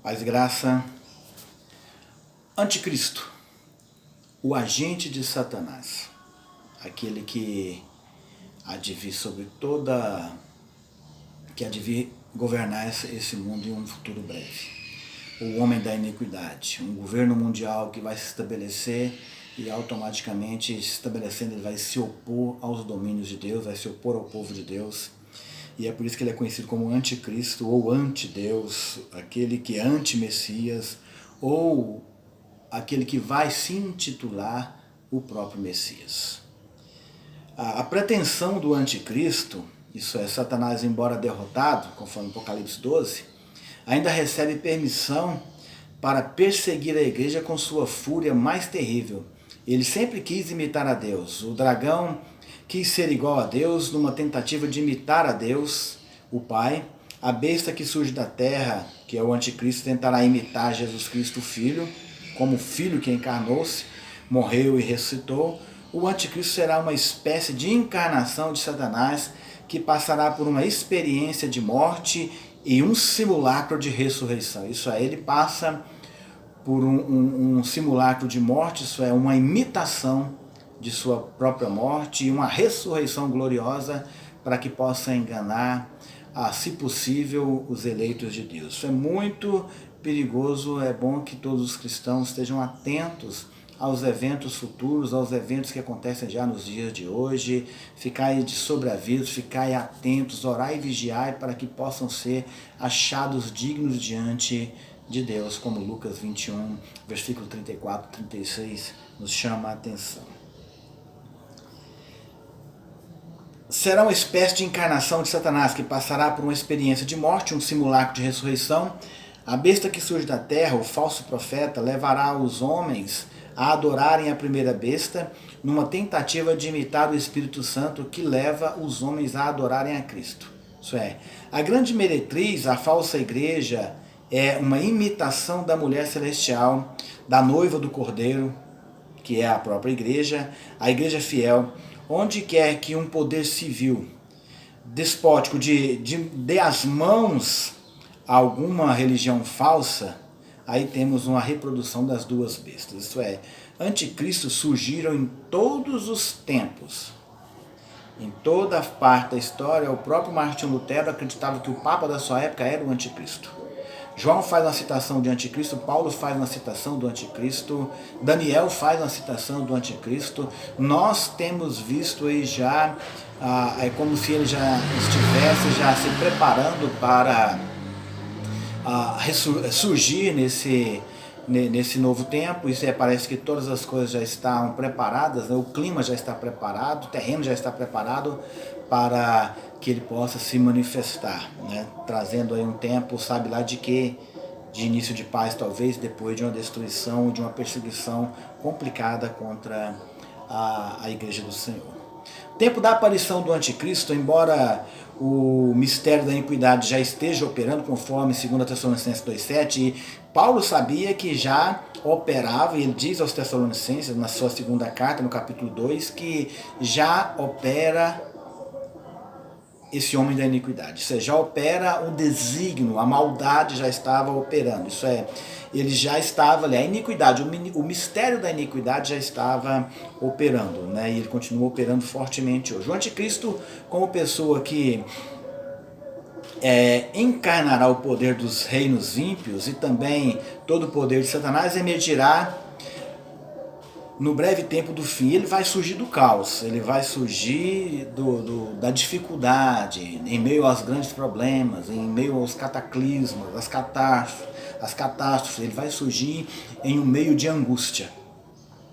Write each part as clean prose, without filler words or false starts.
Paz e graça. Anticristo, o agente de Satanás, aquele que há de vir que há de vir governar esse mundo em um futuro breve. O homem da iniquidade, um governo mundial que vai se estabelecer e automaticamente se estabelecendo ele vai se opor aos domínios de Deus, vai se opor ao povo de Deus. E é por isso que ele é conhecido como anticristo ou antideus, aquele que é anti-Messias, ou aquele que vai se intitular o próprio Messias. A pretensão do anticristo, isso é, Satanás, embora derrotado, conforme Apocalipse 12, ainda recebe permissão para perseguir a igreja com sua fúria mais terrível. Ele sempre quis imitar a Deus. O dragão quis ser igual a Deus numa tentativa de imitar a Deus, o Pai. A besta que surge da terra, que é o anticristo, tentará imitar Jesus Cristo, o Filho, como o Filho que encarnou-se, morreu e ressuscitou. O anticristo será uma espécie de encarnação de Satanás que passará por uma experiência de morte e um simulacro de ressurreição. Isso é, ele passa por um simulacro de morte, isso é, uma imitação de sua própria morte e uma ressurreição gloriosa para que possa enganar, se possível, os eleitos de Deus. Isso é muito perigoso, é bom que todos os cristãos estejam atentos aos eventos futuros, aos eventos que acontecem já nos dias de hoje, ficai de sobreaviso, ficai atentos, orai e vigiai para que possam ser achados dignos diante de Deus, como Lucas 21, versículo 34, 36, nos chama a atenção. Será uma espécie de encarnação de Satanás que passará por uma experiência de morte, um simulacro de ressurreição. A besta que surge da terra, o falso profeta, levará os homens a adorarem a primeira besta numa tentativa de imitar o Espírito Santo que leva os homens a adorarem a Cristo. Isso é, a grande meretriz, a falsa igreja, é uma imitação da mulher celestial, da noiva do Cordeiro, que é a própria igreja, a igreja fiel. Onde quer que um poder civil despótico dê as mãos a alguma religião falsa, aí temos uma reprodução das duas bestas. Isso é, anticristos surgiram em todos os tempos. Em toda parte da história, o próprio Martinho Lutero acreditava que o Papa da sua época era o anticristo. João faz uma citação de anticristo, Paulo faz uma citação do anticristo, Daniel faz uma citação do anticristo. Nós temos visto aí já, é como se ele já estivesse já se preparando para surgir nesse novo tempo. Isso parece que todas as coisas já estão preparadas, né? O clima já está preparado, o terreno já está preparado para que ele possa se manifestar, né? Trazendo aí um tempo, sabe lá de quê? De início de paz, talvez, depois de uma destruição, de uma perseguição complicada contra a igreja do Senhor. Tempo da aparição do anticristo, embora o mistério da iniquidade já esteja operando, conforme 2 Tessalonicenses 2,7, e Paulo sabia que já operava, e ele diz aos Tessalonicenses, na sua segunda carta, no capítulo 2, que já opera esse homem da iniquidade. Isso é, já opera o desígnio, a maldade já estava operando. Isso é, ele já estava ali, a iniquidade, o mistério da iniquidade já estava operando, né? E ele continua operando fortemente hoje. O anticristo, como pessoa que encarnará o poder dos reinos ímpios e também todo o poder de Satanás, emergirá no breve tempo do fim. Ele vai surgir do caos, ele vai surgir da dificuldade, em meio aos grandes problemas, em meio aos cataclismas, as catástrofes, ele vai surgir em um meio de angústia.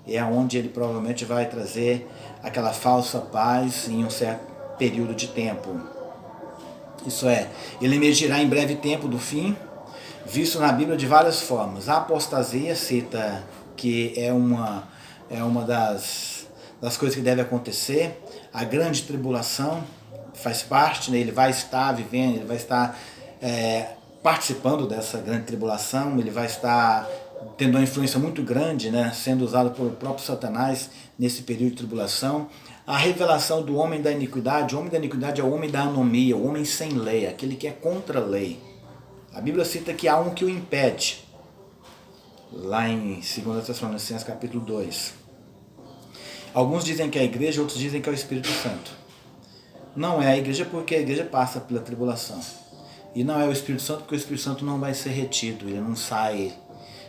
É onde ele provavelmente vai trazer aquela falsa paz em um certo período de tempo. Isso é, ele emergirá em breve tempo do fim, visto na Bíblia de várias formas. A apostasia cita que é uma das coisas que deve acontecer. A grande tribulação faz parte, né? Ele vai estar vivendo, ele vai estar participando dessa grande tribulação, ele vai estar tendo uma influência muito grande, né? Sendo usado pelo próprio Satanás nesse período de tribulação. A revelação do homem da iniquidade. O homem da iniquidade é o homem da anomia, o homem sem lei, aquele que é contra a lei. A Bíblia cita que há um que o impede, lá em 2 Tessalonicenses capítulo 2. Alguns dizem que é a igreja, outros dizem que é o Espírito Santo. Não é a igreja porque a igreja passa pela tribulação. E não é o Espírito Santo porque o Espírito Santo não vai ser retido, ele não sai.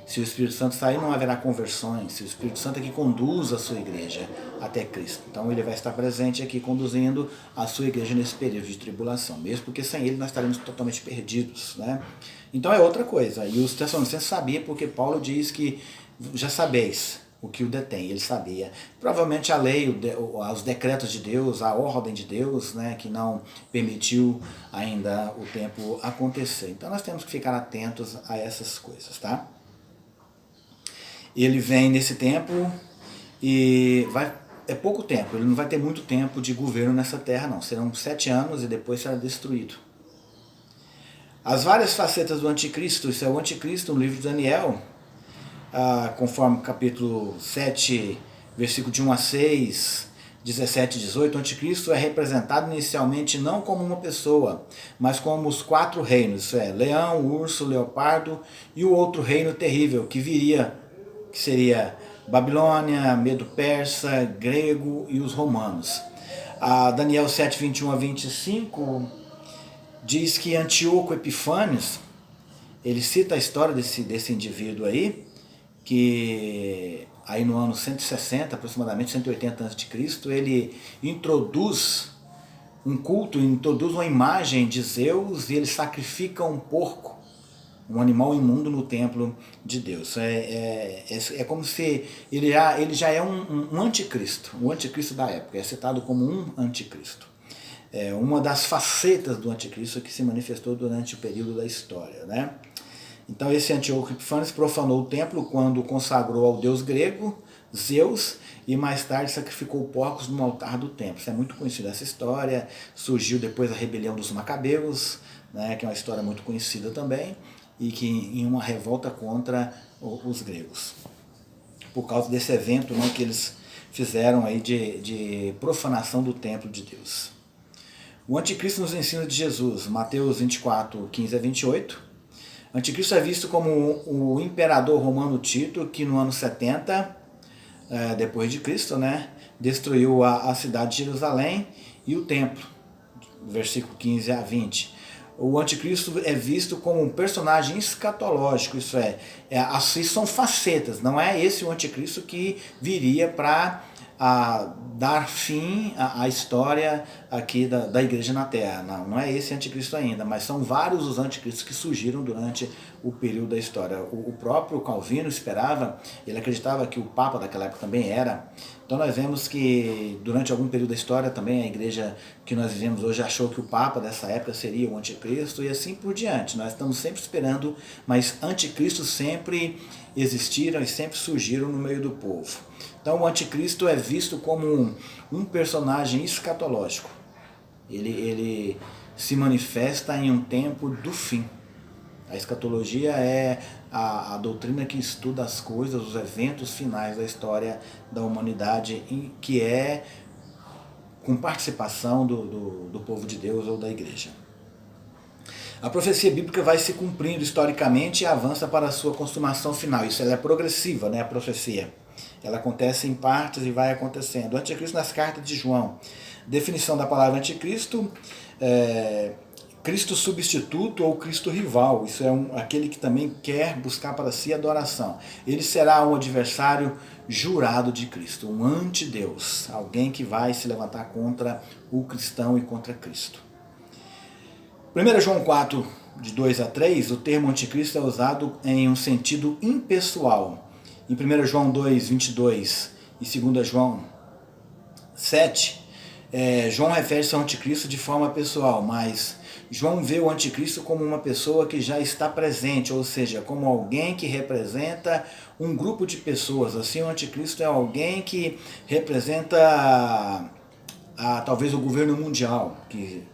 Se o Espírito Santo sair, não haverá conversões. Se o Espírito Santo é que conduz a sua igreja até Cristo. Então ele vai estar presente aqui conduzindo a sua igreja nesse período de tribulação. Mesmo porque sem ele nós estaremos totalmente perdidos, né? Então é outra coisa. E os Tessalonicenses sabiam porque Paulo diz que já sabeis o que o detém. Ele sabia. Provavelmente a lei, os decretos de Deus, a ordem de Deus, né, que não permitiu ainda o tempo acontecer. Então nós temos que ficar atentos a essas coisas, tá? Ele vem nesse tempo e é pouco tempo, ele não vai ter muito tempo de governo nessa terra não, serão 7 anos e depois será destruído. As várias facetas do anticristo, isso é o anticristo no livro de Daniel, conforme capítulo 7, versículo de 1 a 6, 17 e 18, o anticristo é representado inicialmente não como uma pessoa, mas como os 4 reinos, isso é, leão, urso, leopardo e o outro reino terrível que viria, que seria Babilônia, Medo-Persa, grego e os romanos. Daniel 7, 21 a 25 diz que Antíoco Epifânios, ele cita a história desse indivíduo aí, que aí no ano 160, aproximadamente 180 a.C., ele introduz um culto, introduz uma imagem de Zeus e ele sacrifica um porco, um animal imundo no templo de Deus. É como se ele já é um anticristo, o anticristo da época, é citado como um anticristo. É uma das facetas do anticristo que se manifestou durante o período da história, né? Então esse Antíoco Epifânes profanou o templo quando consagrou ao deus grego, Zeus, e mais tarde sacrificou porcos no altar do templo. Isso é muito conhecido, essa história. Surgiu depois a rebelião dos Macabeus, né, que é uma história muito conhecida também, e que em uma revolta contra os gregos, por causa desse evento, né, que eles fizeram aí de profanação do templo de Deus. O anticristo nos ensina de Jesus, Mateus 24, 15 a 28. O anticristo é visto como o imperador romano Tito, que no ano 70, depois de Cristo, né, destruiu a cidade de Jerusalém e o templo, versículo 15 a 20. O anticristo é visto como um personagem escatológico, isso assim são facetas, não é esse o anticristo que viria para dar fim à história aqui da igreja na Terra. Não é esse anticristo ainda, mas são vários os anticristos que surgiram durante o período da história. O próprio Calvino esperava, ele acreditava que o Papa daquela época também era. Então nós vemos que durante algum período da história também a igreja que nós vivemos hoje achou que o Papa dessa época seria o anticristo e assim por diante. Nós estamos sempre esperando, mas anticristos sempre existiram e sempre surgiram no meio do povo. Então o anticristo é visto como um personagem escatológico. Ele se manifesta em um tempo do fim. A escatologia é a doutrina que estuda as coisas, os eventos finais da história da humanidade, que é com participação do povo de Deus ou da igreja. A profecia bíblica vai se cumprindo historicamente e avança para a sua consumação final. Isso ela é progressiva, né, a profecia. Ela acontece em partes e vai acontecendo. O anticristo nas cartas de João. Definição da palavra anticristo, Cristo substituto ou Cristo rival. Isso é aquele que também quer buscar para si adoração. Ele será um adversário jurado de Cristo, um antideus, alguém que vai se levantar contra o cristão e contra Cristo. 1 João 4, de 2 a 3, o termo anticristo é usado em um sentido impessoal. Em 1 João 2, 22 e 2 João 7, João refere-se ao anticristo de forma pessoal, mas João vê o anticristo como uma pessoa que já está presente, ou seja, como alguém que representa um grupo de pessoas. Assim, o anticristo é alguém que representa talvez o governo mundial,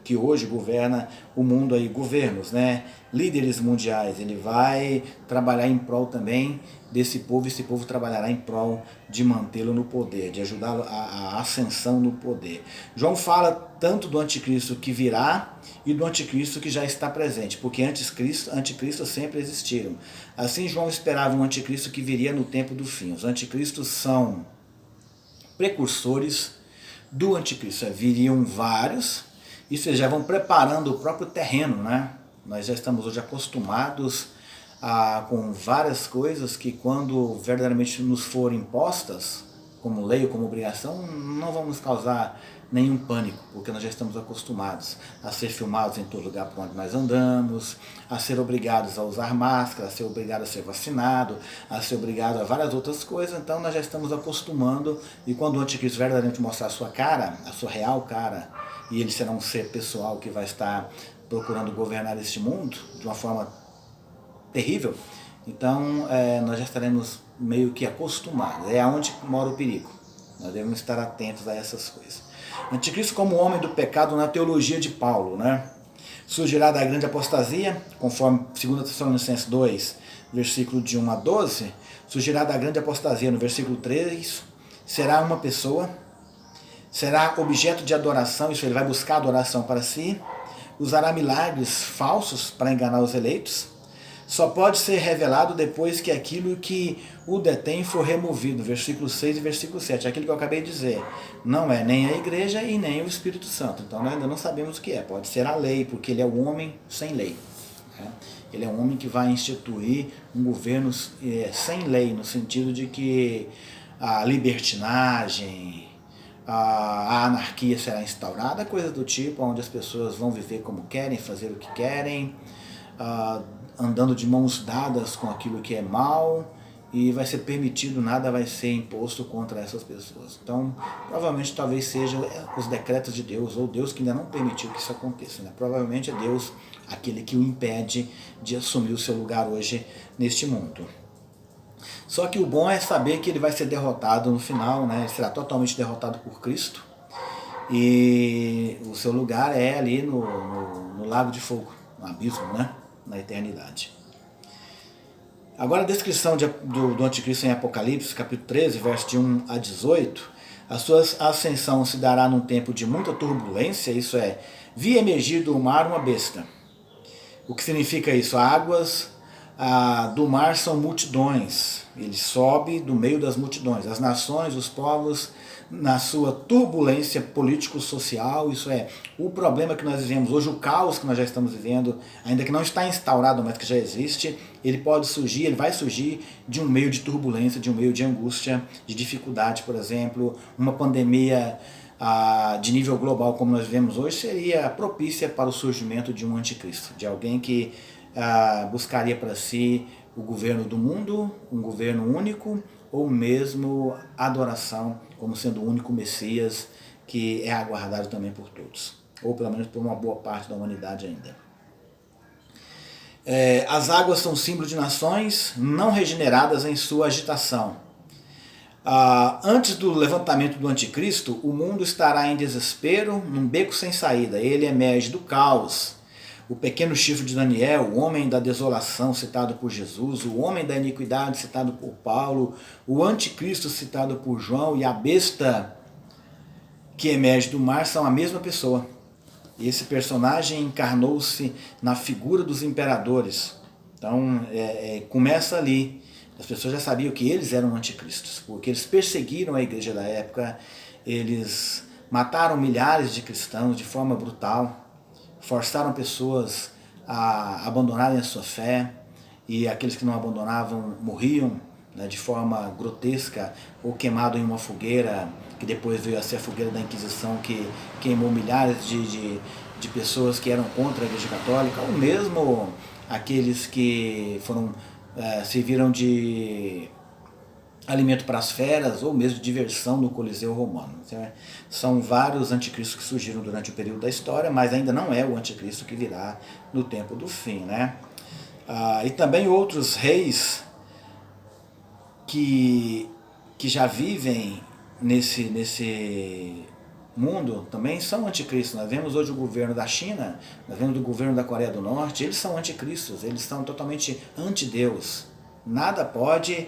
que hoje governa o mundo aí, governos, né? líderes mundiais, ele vai trabalhar em prol também desse povo, e esse povo trabalhará em prol de mantê-lo no poder, de ajudá-lo a ascensão no poder. João fala tanto do anticristo que virá e do anticristo que já está presente, porque anticristos sempre existiram. Assim, João esperava um anticristo que viria no tempo do fim. Os anticristos são precursores do anticristo. Viriam vários, e vocês já vão preparando o próprio terreno, né? Nós já estamos hoje acostumados com várias coisas que, quando verdadeiramente nos forem impostas, como lei ou como obrigação, não vão nos causar nenhum pânico, porque nós já estamos acostumados a ser filmados em todo lugar por onde nós andamos, a ser obrigados a usar máscara, a ser obrigados a ser vacinado, a ser obrigado a várias outras coisas. Então nós já estamos acostumando, e quando o anticristo verdadeiramente mostrar a sua cara, a sua real cara, e ele será um ser pessoal que vai estar procurando governar este mundo de uma forma terrível, então nós já estaremos meio que acostumados. É onde mora o perigo. Nós devemos estar atentos a essas coisas. Anticristo como homem do pecado na teologia de Paulo, né? Surgirá da grande apostasia, conforme 2 Tessalonicenses 2, versículo de 1 a 12, surgirá da grande apostasia, no versículo 3, será uma pessoa, será objeto de adoração, isso ele vai buscar adoração para si, usará milagres falsos para enganar os eleitos, só pode ser revelado depois que aquilo que o detém for removido, versículo 6 e versículo 7, aquilo que eu acabei de dizer, não é nem a igreja e nem o Espírito Santo, então nós ainda não sabemos o que é, pode ser a lei, porque ele é o homem sem lei, né? Ele é um homem que vai instituir um governo sem lei, no sentido de que a libertinagem, a anarquia será instaurada, coisa do tipo, onde as pessoas vão viver como querem, fazer o que querem, andando de mãos dadas com aquilo que é mal, e vai ser permitido, nada vai ser imposto contra essas pessoas. Então, provavelmente, talvez sejam os decretos de Deus, ou Deus que ainda não permitiu que isso aconteça, né? Provavelmente é Deus aquele que o impede de assumir o seu lugar hoje neste mundo. Só que o bom é saber que ele vai ser derrotado no final, né? Ele será totalmente derrotado por Cristo, e o seu lugar é ali no lago de fogo, no abismo, né? Na eternidade. Agora a descrição do anticristo em Apocalipse, capítulo 13, verso de 1 a 18, a sua ascensão se dará num tempo de muita turbulência, isso é, vi emergir do mar uma besta. O que significa isso? Águas do mar são multidões, ele sobe do meio das multidões, as nações, os povos, na sua turbulência político-social, isso é, o problema que nós vivemos hoje, o caos que nós já estamos vivendo, ainda que não está instaurado, mas que já existe, ele pode surgir, ele vai surgir de um meio de turbulência, de um meio de angústia, de dificuldade, por exemplo, uma pandemia de nível global como nós vivemos hoje seria propícia para o surgimento de um anticristo, de alguém que buscaria para si o governo do mundo, um governo único, ou mesmo adoração como sendo o único Messias que é aguardado também por todos, ou pelo menos por uma boa parte da humanidade ainda. As águas são símbolo de nações não regeneradas em sua agitação. Antes do levantamento do anticristo, o mundo estará em desespero, num beco sem saída. Ele emerge do caos. O pequeno chifre de Daniel, o homem da desolação citado por Jesus, o homem da iniquidade citado por Paulo, o anticristo citado por João e a besta que emerge do mar são a mesma pessoa. E esse personagem encarnou-se na figura dos imperadores. Então começa ali. As pessoas já sabiam que eles eram anticristos, porque eles perseguiram a igreja da época, eles mataram milhares de cristãos de forma brutal, forçaram pessoas a abandonarem a sua fé, e aqueles que não abandonavam morriam, né, de forma grotesca, ou queimado em uma fogueira, que depois veio a ser a fogueira da Inquisição, que queimou milhares de pessoas que eram contra a igreja católica, ou mesmo aqueles que serviram de alimento para as feras, ou mesmo diversão no Coliseu Romano. São vários anticristos que surgiram durante o período da história, mas ainda não é o anticristo que virá no tempo do fim, né? E também outros reis que já vivem nesse mundo também são anticristos. Nós vemos hoje o governo da China, nós vemos o governo da Coreia do Norte, eles são anticristos, eles são totalmente anti-Deus. Nada pode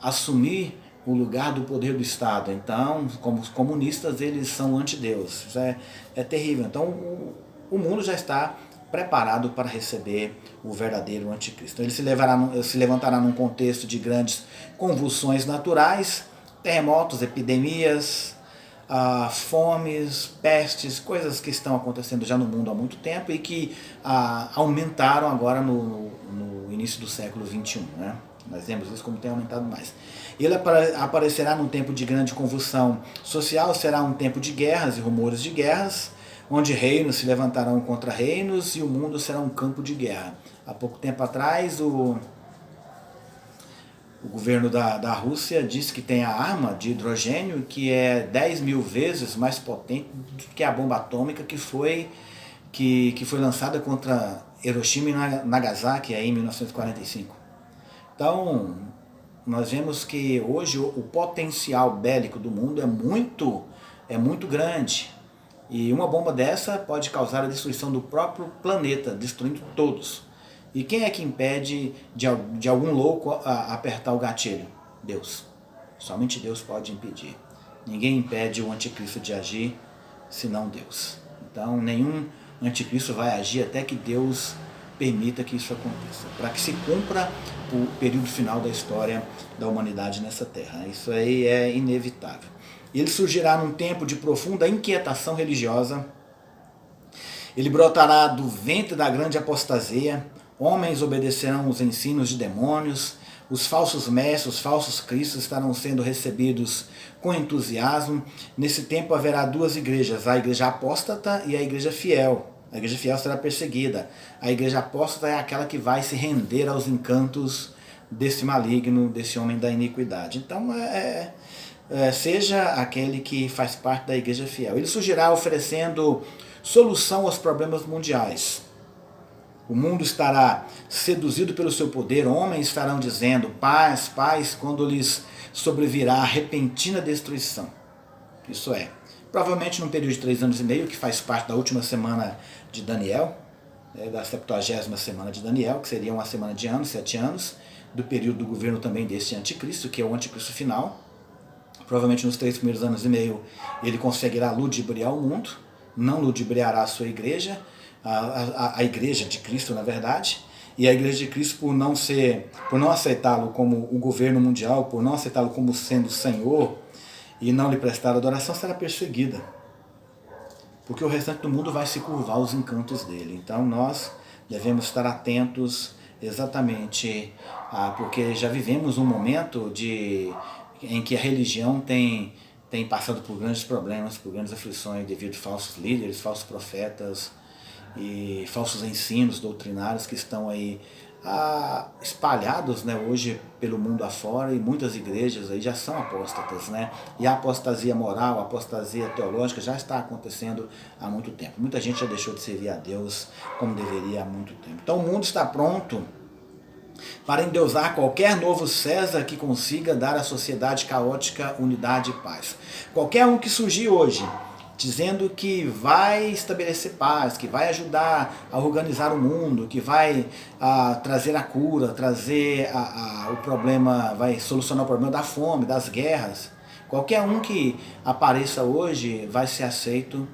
assumir o lugar do poder do Estado. Então, como os comunistas, eles são anti-Deus. Isso é terrível. Então, o mundo já está preparado para receber o verdadeiro anticristo. Ele se levantará num contexto de grandes convulsões naturais, terremotos, epidemias, fomes, pestes, coisas que estão acontecendo já no mundo há muito tempo e que aumentaram agora no início do século XXI, né? Nós vemos isso como tem aumentado mais. Ele aparecerá num tempo de grande convulsão social, será um tempo de guerras e rumores de guerras, onde reinos se levantarão contra reinos e o mundo será um campo de guerra. Há pouco tempo atrás, o governo da Rússia disse que tem a arma de hidrogênio que é 10 mil vezes mais potente do que a bomba atômica que foi lançada contra Hiroshima e Nagasaki em 1945. Então, nós vemos que hoje o potencial bélico do mundo é muito grande. E uma bomba dessa pode causar a destruição do próprio planeta, destruindo todos. E quem é que impede de algum louco apertar o gatilho? Deus. Somente Deus pode impedir. Ninguém impede o anticristo de agir, senão Deus. Então, nenhum anticristo vai agir até que Deus permita que isso aconteça, para que se cumpra o período final da história da humanidade nessa terra. Isso aí é inevitável. Ele surgirá num tempo de profunda inquietação religiosa. Ele brotará do ventre da grande apostasia. Homens obedecerão os ensinos de demônios. Os falsos mestres, os falsos cristos estarão sendo recebidos com entusiasmo. Nesse tempo haverá duas igrejas, a igreja apóstata e a igreja fiel. A igreja fiel será perseguida. A igreja apóstata é aquela que vai se render aos encantos desse maligno, desse homem da iniquidade. Então, seja aquele que faz parte da igreja fiel. Ele surgirá oferecendo solução aos problemas mundiais. O mundo estará seduzido pelo seu poder, homens estarão dizendo paz, paz, quando lhes sobrevirá a repentina destruição. Isso é, provavelmente num período de 3 anos e meio, que faz parte da última semana de Daniel, da 70ª semana de Daniel, que seria uma semana de anos, 7 anos, do período do governo também desse anticristo, que é o anticristo final. Provavelmente nos 3 primeiros anos e meio ele conseguirá ludibriar o mundo, não ludibriará a sua igreja, a igreja de Cristo, na verdade, e a igreja de Cristo, por não aceitá-lo como o governo mundial, por não aceitá-lo como sendo Senhor e não lhe prestar adoração, será perseguida, porque o restante do mundo vai se curvar aos encantos dele. Então nós devemos estar atentos exatamente, porque já vivemos um momento em que a religião tem passado por grandes problemas, por grandes aflições, devido a falsos líderes, falsos profetas e falsos ensinos doutrinários que estão aí espalhados, né, hoje pelo mundo afora, e muitas igrejas aí já são apóstatas, né? E a apostasia moral, a apostasia teológica já está acontecendo há muito tempo. Muita gente já deixou de servir a Deus como deveria há muito tempo. Então o mundo está pronto para endeusar qualquer novo César que consiga dar à sociedade caótica unidade e paz. Qualquer um que surgir hoje dizendo que vai estabelecer paz, que vai ajudar a organizar o mundo, que vai trazer a cura, trazer o problema, vai solucionar o problema da fome, das guerras. Qualquer um que apareça hoje vai ser aceito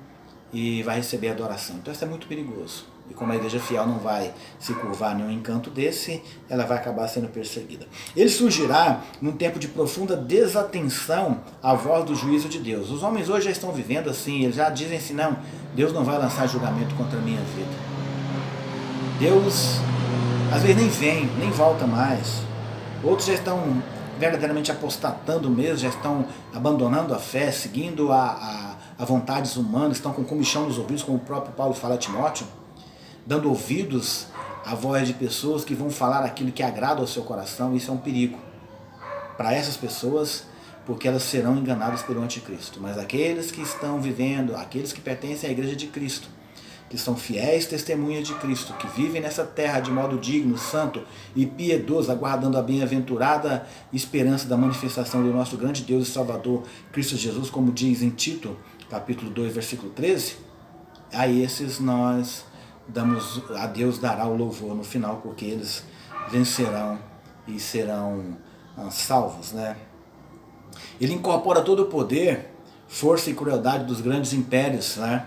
e vai receber adoração. Então isso é muito perigoso. E como a igreja fiel não vai se curvar a nenhum encanto desse, ela vai acabar sendo perseguida. Ele surgirá num tempo de profunda desatenção à voz do juízo de Deus. Os homens hoje já estão vivendo assim, eles já dizem assim, não, Deus não vai lançar julgamento contra a minha vida. Deus, às vezes nem vem, nem volta mais. Outros já estão verdadeiramente apostatando mesmo, já estão abandonando a fé, seguindo a vontades humanas, estão com comichão nos ouvidos, como o próprio Paulo fala a Timóteo, dando ouvidos à voz de pessoas que vão falar aquilo que agrada ao seu coração. Isso é um perigo para essas pessoas, porque elas serão enganadas pelo anticristo. Mas aqueles que estão vivendo, aqueles que pertencem à igreja de Cristo, que são fiéis testemunhas de Cristo, que vivem nessa terra de modo digno, santo e piedoso, aguardando a bem-aventurada esperança da manifestação do nosso grande Deus e Salvador, Cristo Jesus, como diz em Tito, capítulo 2, versículo 13, a esses a Deus dará o louvor no final, porque eles vencerão e serão salvos, né? Ele incorpora todo o poder, força e crueldade dos grandes impérios, né,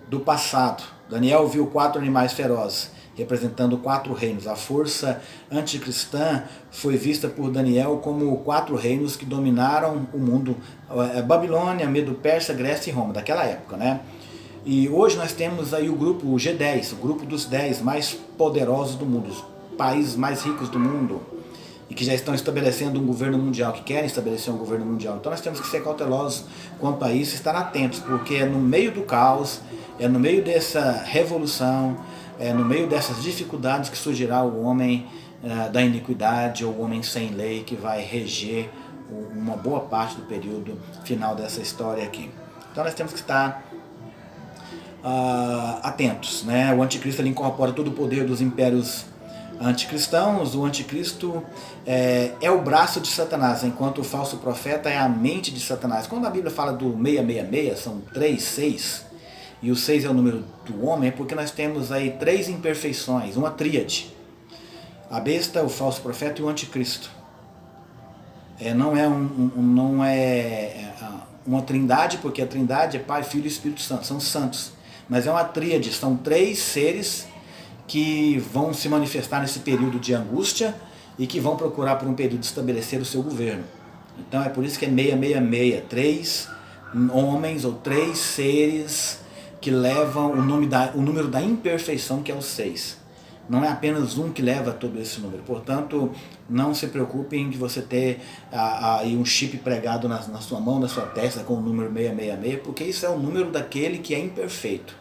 do passado. Daniel viu 4 animais ferozes, representando 4 reinos. A força anticristã foi vista por Daniel como 4 reinos que dominaram o mundo: Babilônia, Medo-Persa, Grécia e Roma, daquela época, né? E hoje nós temos aí o grupo G10, o grupo dos 10 mais poderosos do mundo, os países mais ricos do mundo, e que já estão estabelecendo um governo mundial, que querem estabelecer um governo mundial. Então nós temos que ser cautelosos quanto a isso, estar atentos, porque é no meio do caos, é no meio dessa revolução, é no meio dessas dificuldades que surgirá o homem da iniquidade, ou o homem sem lei, que vai reger uma boa parte do período final dessa história aqui. Então nós temos que estar atentos, né? O anticristo, ele incorpora todo o poder dos impérios anticristãos. O anticristo é o braço de Satanás, enquanto o falso profeta é a mente de Satanás. Quando a Bíblia fala do 666, são 3, 6, e o 6 é o número do homem, é porque nós temos aí 3 imperfeições, uma tríade: a besta, o falso profeta e o anticristo. Não é uma trindade, porque a trindade é Pai, Filho e Espírito Santo, são santos, mas é uma tríade, são 3 seres que vão se manifestar nesse período de angústia e que vão procurar por um período estabelecer o seu governo. Então é por isso que é 666, 3 homens ou 3 seres que levam o número da imperfeição, que é o 6. Não é apenas um que leva todo esse número. Portanto, não se preocupem de você ter aí um chip pregado na sua mão, na sua testa, com o número 666, porque isso é o número daquele que é imperfeito.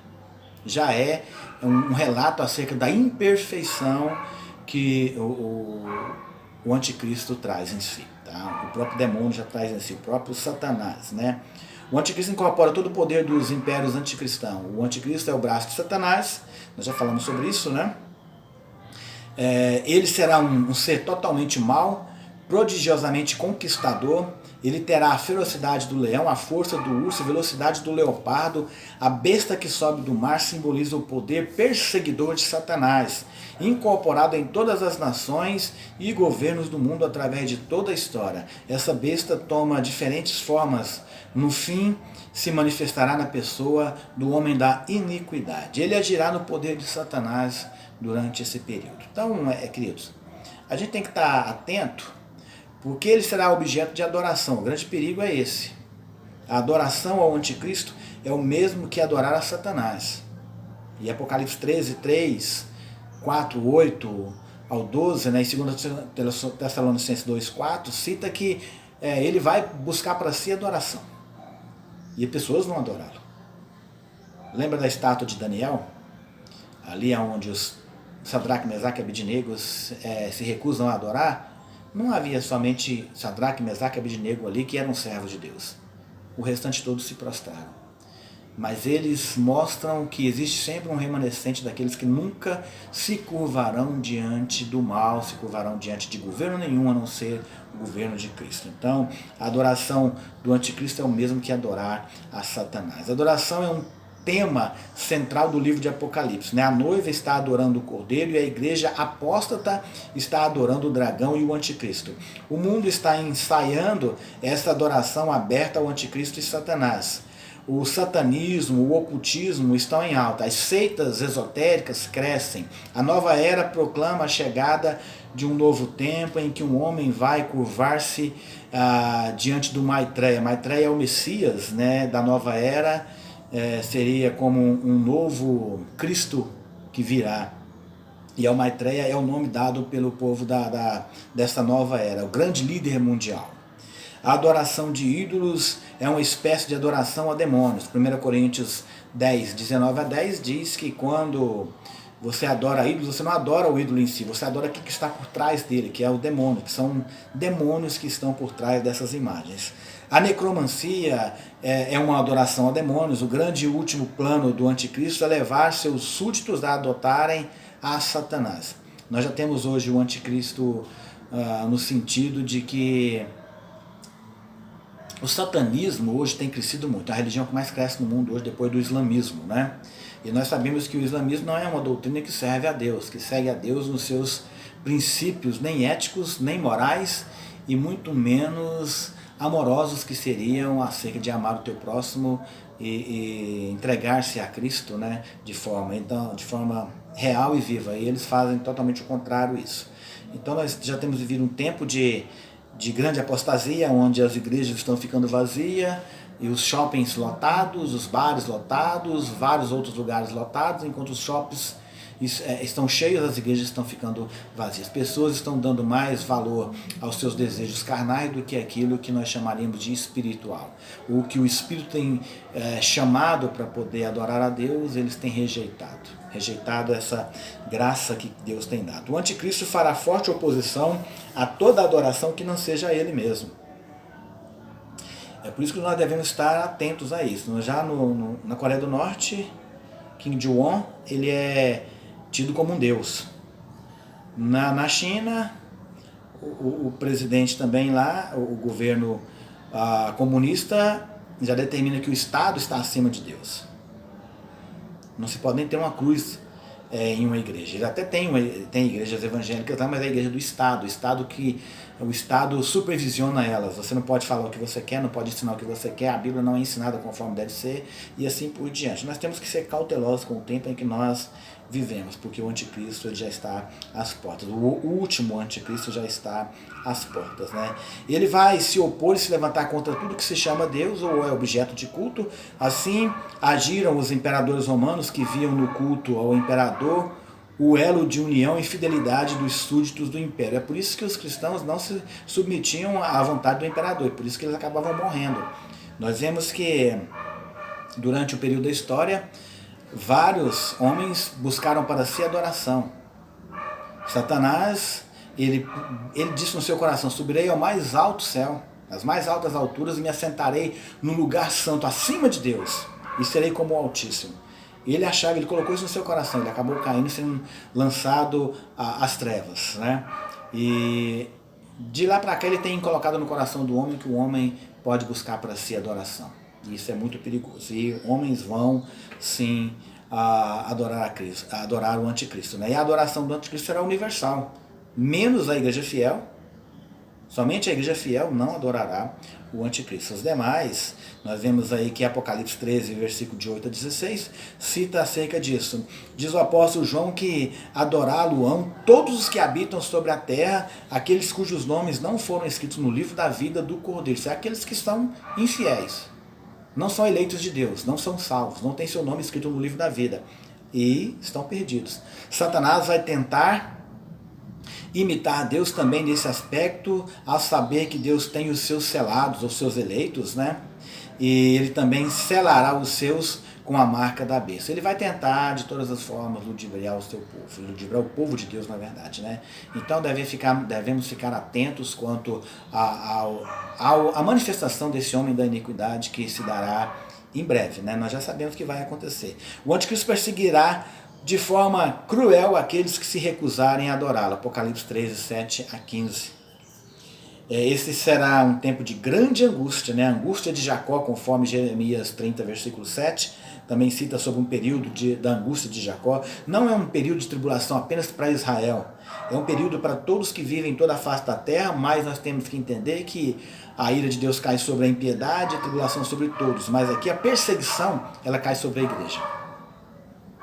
Já é um relato acerca da imperfeição que o anticristo traz em si. Tá? O próprio demônio já traz em si, o próprio Satanás, né? O anticristo incorpora todo o poder dos impérios anticristãos. O anticristo é o braço de Satanás, nós já falamos sobre isso, né? Ele será um ser totalmente mau, prodigiosamente conquistador. Ele terá a ferocidade do leão, a força do urso, a velocidade do leopardo. A besta que sobe do mar simboliza o poder perseguidor de Satanás, incorporado em todas as nações e governos do mundo através de toda a história. Essa besta toma diferentes formas. No fim, se manifestará na pessoa do homem da iniquidade. Ele agirá no poder de Satanás durante esse período. Então, queridos, a gente tem que estar atento, porque ele será objeto de adoração. O grande perigo é esse. A adoração ao anticristo é o mesmo que adorar a Satanás. E Apocalipse 13, 3, 4, 8 ao 12, né, em 2 Tessalonicenses 2, 4, cita que ele vai buscar para si adoração. E as pessoas vão adorá-lo. Lembra da estátua de Daniel? Ali onde os Sadraque, Mesaque e Abednego se recusam a adorar. Não havia somente Sadraque, Mesaque e Abednego ali que eram servos de Deus. O restante todos se prostraram. Mas eles mostram que existe sempre um remanescente daqueles que nunca se curvarão diante do mal, se curvarão diante de governo nenhum, a não ser o governo de Cristo. Então, a adoração do anticristo é o mesmo que adorar a Satanás. A adoração é um tema central do livro de Apocalipse, né? A noiva está adorando o cordeiro e a igreja apóstata está adorando o dragão e o anticristo. O mundo está ensaiando essa adoração aberta ao anticristo e Satanás. O satanismo, o ocultismo estão em alta. As seitas esotéricas crescem. A nova era proclama a chegada de um novo tempo em que um homem vai curvar-se diante do Maitreya. Maitreya é o Messias, né, da nova era. Seria como um novo Cristo que virá. E o Maitreya é o nome dado pelo povo dessa nova era, o grande líder mundial. A adoração de ídolos é uma espécie de adoração a demônios. 1 Coríntios 10, 19 a 10 diz que quando você adora ídolos, você não adora o ídolo em si, você adora aquilo que está por trás dele, que é o demônio, que são demônios que estão por trás dessas imagens. A necromancia é uma adoração a demônios. O grande e último plano do anticristo é levar seus súditos a adotarem a Satanás. Nós já temos hoje o anticristo no sentido de que O satanismo hoje tem crescido muito, a religião que mais cresce no mundo hoje depois do islamismo, né? E nós sabemos que o islamismo não é uma doutrina que serve a Deus, que segue a Deus nos seus princípios nem éticos, nem morais e muito menos amorosos, que seriam acerca de amar o teu próximo e entregar-se a Cristo, né? De forma real e viva. E eles fazem totalmente o contrário isso. Então nós já temos vivido um tempo de grande apostasia, onde as igrejas estão ficando vazias, e os shoppings lotados, os bares lotados, vários outros lugares lotados, enquanto os shoppings estão cheios, as igrejas estão ficando vazias. Pessoas estão dando mais valor aos seus desejos carnais do que aquilo que nós chamaríamos de espiritual. O que o Espírito tem chamado para poder adorar a Deus, eles têm rejeitado essa graça que Deus tem dado. O anticristo fará forte oposição a toda adoração que não seja ele mesmo. É por isso que nós devemos estar atentos a isso. Já na Coreia do Norte, Kim Jong-un, ele é tido como um deus. Na China, o presidente também lá, o governo comunista, já determina que o Estado está acima de Deus. Não se pode nem ter uma cruz em uma igreja. Ele até tem igrejas evangélicas lá, mas é a igreja do Estado. O Estado supervisiona elas. Você não pode falar o que você quer, não pode ensinar o que você quer, a Bíblia não é ensinada conforme deve ser, e assim por diante. Nós temos que ser cautelosos com o tempo em que nós vivemos, porque o anticristo ele já está às portas. O último anticristo já está às portas, né? Ele vai se opor e se levantar contra tudo que se chama Deus ou é objeto de culto. Assim agiram os imperadores romanos, que viam no culto ao imperador o elo de união e fidelidade dos súditos do império. É por isso que os cristãos não se submetiam à vontade do imperador, é por isso que eles acabavam morrendo. Nós vemos que durante o período da história, vários homens buscaram para si adoração. Satanás, ele disse no seu coração: subirei ao mais alto céu, às mais altas alturas, e me assentarei no lugar santo, acima de Deus, e serei como o Altíssimo. Ele colocou isso no seu coração, ele acabou caindo e sendo lançado às trevas, né? E de lá para cá ele tem colocado no coração do homem que o homem pode buscar para si adoração. E isso é muito perigoso. E homens vão, sim, adorar o anticristo, né? E a adoração do anticristo será universal, menos a igreja fiel. Somente a igreja fiel não adorará o anticristo. Os demais, nós vemos aí que Apocalipse 13, versículo de 8 a 16, cita acerca disso. Diz o apóstolo João que adorá-lo-ão todos os que habitam sobre a terra, aqueles cujos nomes não foram escritos no livro da vida do Cordeiro. São aqueles que são infiéis, não são eleitos de Deus, não são salvos, não tem seu nome escrito no livro da vida e estão perdidos. Satanás vai tentar imitar Deus também nesse aspecto, ao saber que Deus tem os seus selados, os seus eleitos, né? E ele também selará os seus com a marca da besta. Ele vai tentar de todas as formas ludibriar o seu povo, ludibriar o povo de Deus, na verdade, né? Então devemos ficar atentos quanto à manifestação desse homem da iniquidade que se dará em breve, né? Nós já sabemos que vai acontecer. O anticristo perseguirá de forma cruel aqueles que se recusarem a adorá-lo. Apocalipse 13, 7 a 15. Esse será um tempo de grande angústia, né? A angústia de Jacó, conforme Jeremias 30, versículo 7, também cita sobre um período da angústia de Jacó. Não é um período de tribulação apenas para Israel, é um período para todos que vivem em toda a face da terra, mas nós temos que entender que a ira de Deus cai sobre a impiedade, a tribulação sobre todos, mas aqui a perseguição, ela cai sobre a igreja.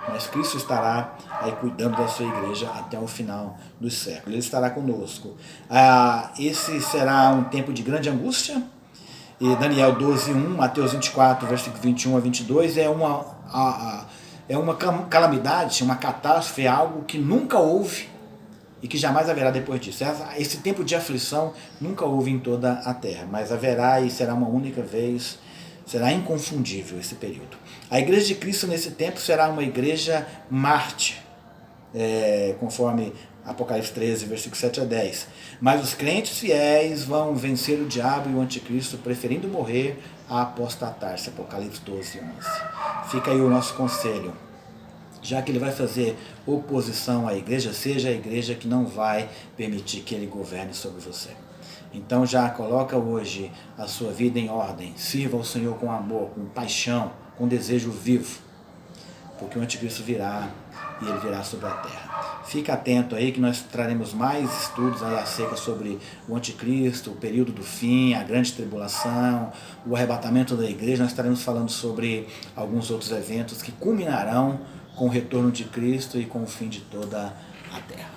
Mas Cristo estará aí cuidando da sua igreja até o final dos séculos. Ele estará conosco. Esse será um tempo de grande angústia. E Daniel 12, 1, Mateus 24, versículo 21 a 22, é uma calamidade, uma catástrofe, é algo que nunca houve e que jamais haverá depois disso. Esse tempo de aflição nunca houve em toda a terra, mas haverá e será uma única vez. Será inconfundível esse período. A igreja de Cristo nesse tempo será uma igreja mártir, conforme Apocalipse 13, versículo 7 a 10. Mas os crentes fiéis vão vencer o diabo e o anticristo, preferindo morrer a apostatar-se. Apocalipse 12, 11. Fica aí o nosso conselho. Já que ele vai fazer oposição à igreja, seja a igreja que não vai permitir que ele governe sobre você. Então já coloca hoje a sua vida em ordem, sirva ao Senhor com amor, com paixão, com desejo vivo, porque o anticristo virá e ele virá sobre a terra. Fica atento aí que nós traremos mais estudos aí acerca sobre o anticristo, o período do fim, a grande tribulação, o arrebatamento da igreja. Nós estaremos falando sobre alguns outros eventos que culminarão com o retorno de Cristo e com o fim de toda a terra.